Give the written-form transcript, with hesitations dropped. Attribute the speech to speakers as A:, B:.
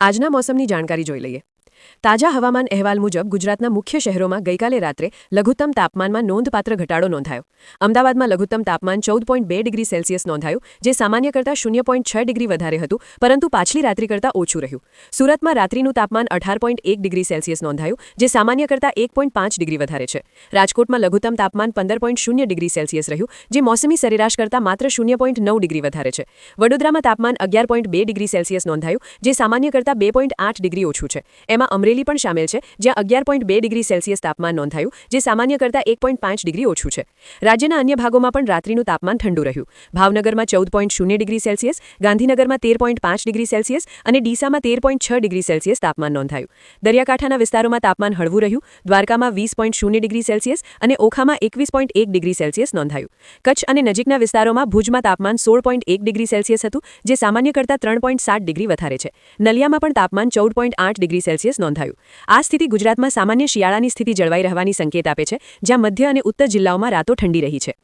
A: આજના મોસમની જાણકારી જોઈ લઈએ. તાજા હવામાન અહેવાલ મુજબ ગુજરાતના મુખ્ય શહેરોમાં ગઈકાલે રાત્રે લઘુત્તમ તાપમાનમાં નોંધપાત્ર ઘટાડો નોંધાયો. અમદાવાદમાં લઘુત્તમ તાપમાન 14.2 ડિગ્રી સેલ્સિયસ નોંધાયું, જે સામાન્ય કરતાં 0.6 ડિગ્રી વધારે હતું, પરંતુ પાછલી રાત્રિ કરતાં ઓછું રહ્યું. સુરતમાં રાત્રિનું તાપમાન 18.1 ડિગ્રી સેલ્સિયસ નોંધાયું, જે સામાન્ય કરતાં 1.5 ડિગ્રી વધારે છે. રાજકોટમાં લઘુત્તમ તાપમાન 15.0 ડિગ્રી સેલ્સિયસ રહ્યું, જે મોસમી સરેરાશ કરતાં માત્ર 0.9 ડિગ્રી વધારે છે. વડોદરામાં તાપમાન 11.2 ડિગ્રી સેલ્સિયસ નોંધાયું, જે સામાન્ય કરતાં 2.8 ડિગ્રી ઓછું છે. એમાં અમરેલી પણ શામેલ છે, જ્યાં 11.2 ડિગ્રી સેલ્સિયસ તાપમાન નોંધાયું, જે સામાન્ય કરતાં 1.5 ડિગ્રી ઓછું છે. રાજ્યના અન્ય ભાગોમાં પણ રાત્રિનું તાપમાન ઠંડુ રહ્યું. ભાવનગરમાં 14.0 ડિગ્રી સેલ્સિયસ, ગાંધીનગરમાં 13.5 ડિગ્રી સેલ્સિયસ અને ડીસામાં 13.6 ડિગ્રી સેલ્સિયસ તાપમાન નોંધાયું. દરિયાકાંઠાના વિસ્તારોમાં તાપમાન હળવું રહ્યું. દ્વારકામાં 20.0 ડિગ્રી સેલ્સિયસ અને ઓખામાં 21.1 ડિગ્રી સેલ્સિયસ નોંધાયું. કચ્છ અને નજીકના વિસ્તારોમાં ભુજમાં તાપમાન 16.1 ડિગ્રી સેલ્સિયસ હતું, જે સામાન્ય કરતાં 3.7 ડિગ્રી વધારે છે. નલિયામાં પણ તાપમાન 14.8 ડિગ્રી સેલ્સિયસ નોંધાયું. આ સ્થિતિ ગુજરાતમાં સામાન્ય શિયાળાની સ્થિતિ જળવાઈ રહેવાની સંકેત આપે છે, જ્યાં મધ્ય અને ઉત્તર જિલ્લાઓમાં રાતો ઠંડી રહી છે.